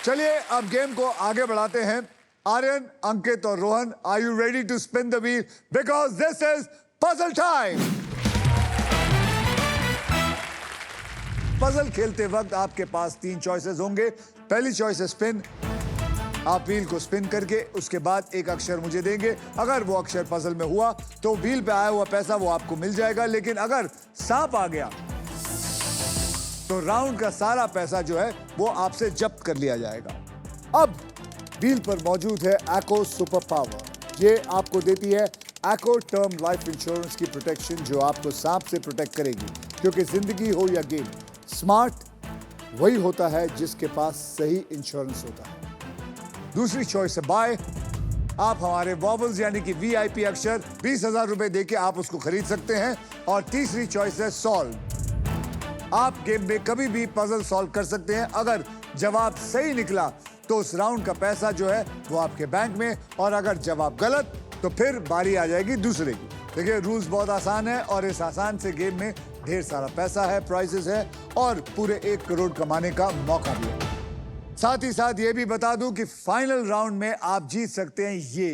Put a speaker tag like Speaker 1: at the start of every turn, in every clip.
Speaker 1: चलिए अब गेम को आगे बढ़ाते हैं। आर्यन, अंकित और Rohan, are you ready to spin the wheel? Because this is puzzle time. Puzzle खेलते वक्त आपके पास 3 चॉइसेस होंगे। पहली चॉइस है स्पिन। आप व्हील को स्पिन करके उसके बाद एक अक्षर मुझे देंगे। अगर वो अक्षर पजल में हुआ तो व्हील पे आया हुआ पैसा वो आपको मिल जाएगा। लेकिन अगर सांप आ गया तो राउंड का सारा पैसा जो है वो आपसे जब्त कर लिया जाएगा। अब व्हील पर मौजूद है एको सुपर पावर। ये आपको देती है एको टर्म लाइफ इंश्योरेंस की प्रोटेक्शन, जो आपको सांप से प्रोटेक्ट करेगी। क्योंकि जिंदगी हो या गेम, स्मार्ट वही होता है जिसके पास सही इंश्योरेंस होता है। दूसरी चॉइस है बाय। आप हमारे वॉबल्स यानी कि वीआईपी अक्षर 20,000 रुपए देके आप उसको खरीद सकते हैं। और तीसरी चॉइस है सॉल्व। आप गेम में कभी भी पजल सॉल्व कर सकते हैं। अगर जवाब सही निकला तो उस राउंड का पैसा जो है वो आपके बैंक में, और अगर जवाब गलत तो फिर बारी आ जाएगी दूसरे की। देखिए रूल्स बहुत आसान है और इस आसान से गेम में ढेर सारा पैसा है, प्राइजेस है और पूरे 1 करोड़ कमाने का मौका भी है। साथ ही साथ ये भी बता दूं कि फाइनल राउंड में आप जीत सकते हैं ये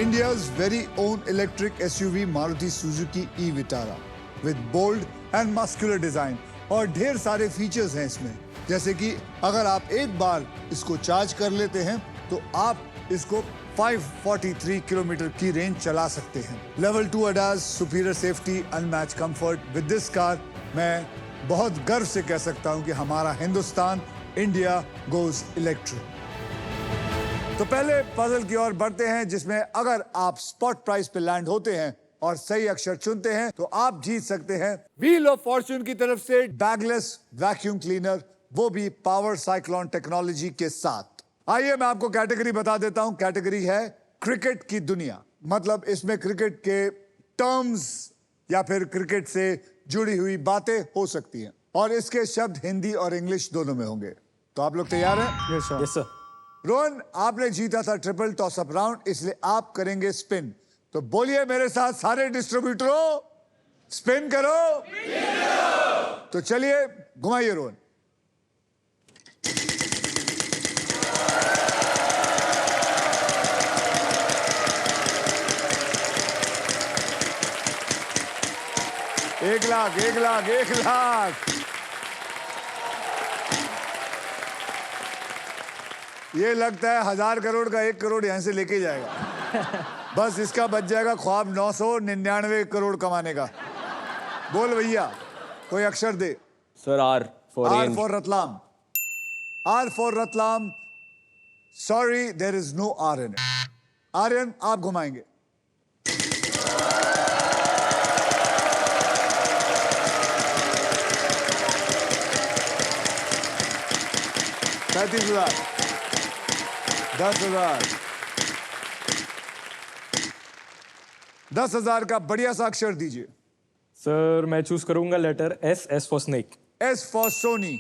Speaker 1: India's very own electric SUV Maruti Suzuki e Vitara with bold and muscular design. और ढेर सारे फीचर्स हैं इसमें, जैसे कि अगर आप एक बार इसको चार्ज कर लेते हैं तो आप इसको 543 किलोमीटर की रेंज चला सकते हैं। Level 2 ADAS, superior safety, unmatch comfort. With this car मैं बहुत गर्व से कह सकता हूं कि हमारा हिंदुस्तान, इंडिया गोज इलेक्ट्रिक। तो पहले पजल की ओर बढ़ते हैं, जिसमें अगर आप स्पॉट प्राइस पे लैंड होते हैं और सही अक्षर चुनते हैं तो आप जीत सकते हैं व्हील ऑफ फॉर्च्यून की तरफ से बैगलेस वैक्यूम क्लीनर, वो भी पावर साइक्लोन टेक्नोलॉजी के साथ। आइए मैं आपको कैटेगरी बता देता हूं। कैटेगरी है क्रिकेट की दुनिया। मतलब इसमें क्रिकेट के टर्म्स या फिर क्रिकेट से जुड़ी हुई बातें हो सकती हैं और इसके शब्द हिंदी और इंग्लिश दोनों में होंगे। तो आप लोग तैयार हैं?
Speaker 2: Yes sir.
Speaker 1: रोहन, आपने जीता था ट्रिपल टॉस अप राउंड, इसलिए आप करेंगे स्पिन। तो बोलिए मेरे साथ सारे डिस्ट्रीब्यूटरों, स्पिन करो। तो चलिए घुमाइए रोहन। एक लाख 1 लाख। ये लगता है 1000 करोड़ का 1 करोड़ यहां से लेके जाएगा। बस इसका बच जाएगा ख्वाब 999 करोड़ कमाने का। बोल भैया, कोई अक्षर दे।
Speaker 2: Sir R
Speaker 1: for Ratlam. R for Ratlam. Sorry, there is no R in it. Aryan, आप घुमाएंगे। $35,000, $10,000, $10,000 का बढ़िया सा अक्षर दीजिए।
Speaker 2: सर मैं चूज करूंगा letter S. S for snake.
Speaker 1: S for Sony.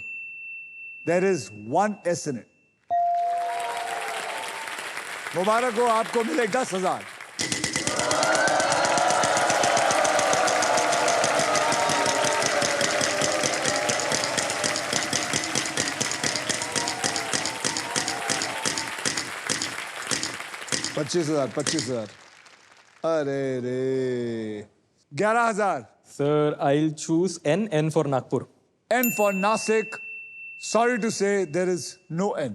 Speaker 1: There is 1 S in it. मुबारक हो, आपको मिले 10,000। $25,000। अरे रे 11,000।
Speaker 2: Sir I will choose N. N for Nagpur.
Speaker 1: N for Nasik. Sorry to say there is no N.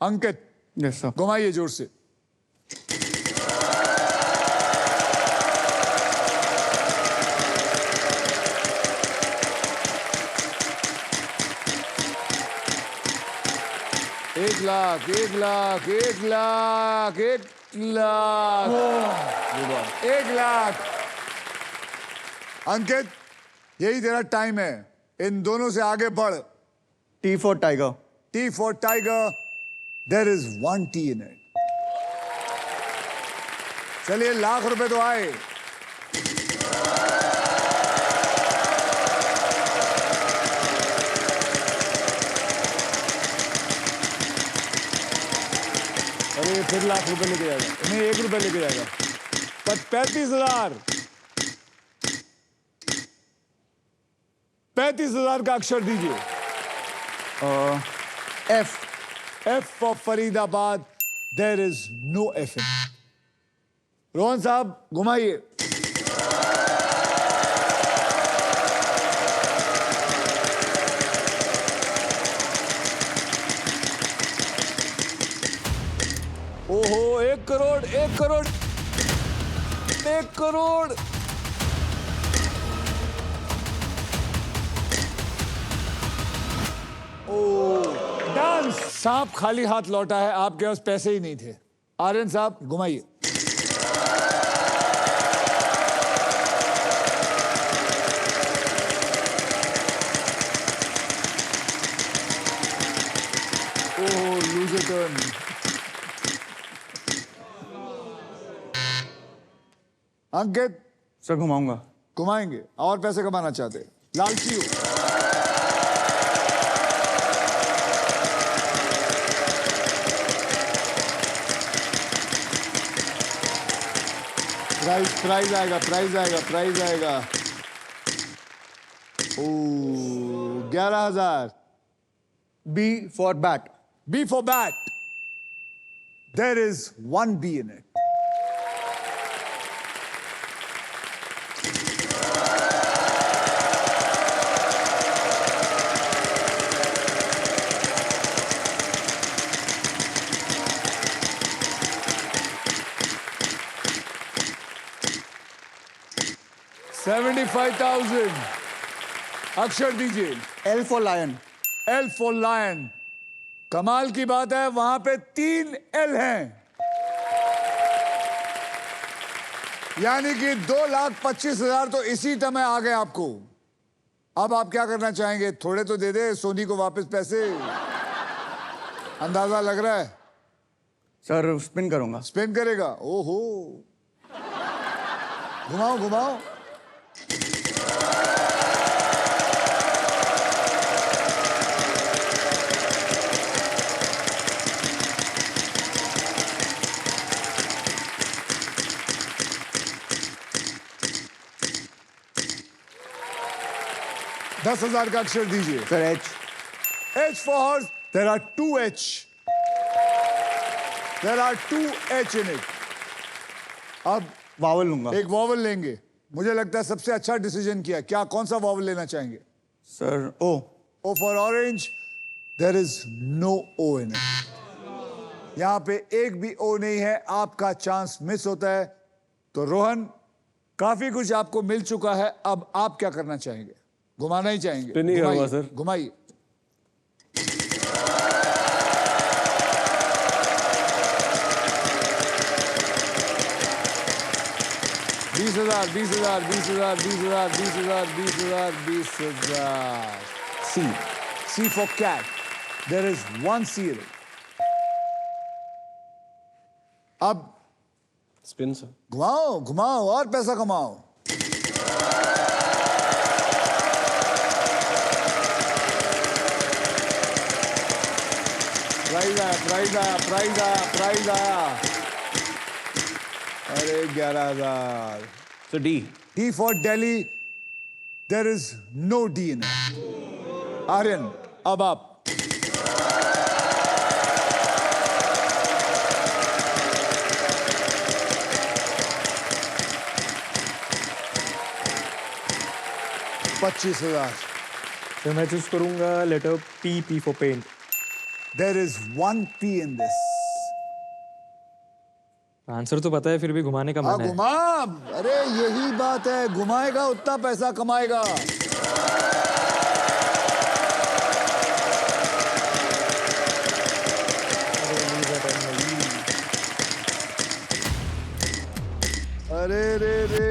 Speaker 1: Ankit,
Speaker 3: yes sir.
Speaker 1: घुमाइए जोर से। एक लाख 1 लाख 1 लाख 1 लाख 1 लाख। अंकित, यही तेरा टाइम है, इन दोनों से आगे बढ़।
Speaker 3: T for tiger.
Speaker 1: T for tiger. There is 1 T in it. चलिए, लाख रुपए तो आए। अरे फिर लाख रुपए लेके जाएगा, नहीं 1 रुपए लेके जाएगा। 35,000। 35,000 का अक्षर दीजिए।
Speaker 3: F.
Speaker 1: F for Faridabad. There is no F in. Rohan साहब घुमाइए. ओहो 1 करोड़ 1 करोड़ 1 करोड़. डांस. सांप खाली हाथ लौटा है, आपके पास पैसे ही नहीं थे. आर्यन साहब घुमाइए. ओह लूजर टर्न. अंकित
Speaker 3: सर घुमाऊंगा.
Speaker 1: घुमाएंगे और पैसे कमाना चाहते, लालची हो. प्राइज आएगा, प्राइज आएगा, प्राइज आएगा. ओ 11,000.
Speaker 3: B for bat.
Speaker 1: B for bat. There is 1 B in it. $75,000. अक्षर दीजिए.
Speaker 3: L for lion.
Speaker 1: L for lion. कमाल की बात है, वहां पे 3 L हैं, यानी कि 2,25,000 तो इसी समय आ गए आपको. अब आप क्या करना चाहेंगे? थोड़े तो दे दे सोनी को वापस पैसे. अंदाजा लग रहा है.
Speaker 3: सर स्पिन करूंगा.
Speaker 1: स्पिन करेगा. ओहो घुमाओ घुमाओ. $10,000 का अक्षर दीजिए.
Speaker 3: Sir H.
Speaker 1: H for horse. There are 2 H. There are 2 H in it. अब
Speaker 3: वावल लूंगा.
Speaker 1: एक वॉवल लेंगे. मुझे लगता है सबसे अच्छा डिसीजन किया. क्या कौन सा वॉवल लेना चाहेंगे?
Speaker 3: Sir O.
Speaker 1: O for orange. There is no O in it. यहां पे एक भी O नहीं है. आपका चांस मिस होता है. तो रोहन, काफी कुछ आपको मिल चुका है. अब आप क्या करना चाहेंगे? घुमाना ही चाहेंगे?
Speaker 2: स्पिन ही करूंगा sir.
Speaker 1: घुमाइए. $20,000 $20,000 $20,000 $20,000 $20,000 $20,000 $20,000. C. C for cat. There is 1 C in it. अब
Speaker 2: स्पिन सर.
Speaker 1: घुमाओ घुमाओ और पैसा कमाओ. प्राइज आया, प्राइज आया, प्राइज आया, प्राइज आया. अरे 11,000.
Speaker 2: Sir D.
Speaker 1: D for Delhi. There is no D in it. Aryan अब आप. $25,000.
Speaker 2: सर मैं चूज करूंगा letter P. P for paint.
Speaker 1: There is 1 P in this.
Speaker 2: Answer तो पता है, फिर भी घुमाने का मन है.
Speaker 1: घुमा. अरे यही बात है, घुमाएगा उतना पैसा कमाएगा. अरे रे रे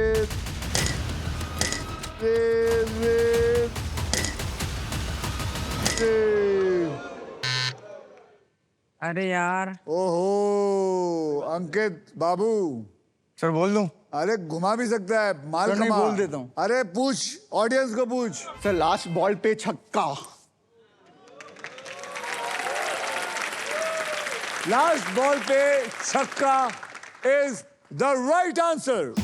Speaker 1: रे रे रे.
Speaker 4: अरे यार.
Speaker 1: ओहो अंकित बाबू.
Speaker 3: सर बोल दूं.
Speaker 1: अरे घुमा भी सकता है. माल
Speaker 3: सर, नहीं,
Speaker 1: कमा.
Speaker 3: बोल देता हूं.
Speaker 1: अरे पूछ, ऑडियंस को पूछ.
Speaker 3: सर लास्ट बॉल पे छक्का.
Speaker 1: लास्ट बॉल पे छक्का इज द राइट आंसर.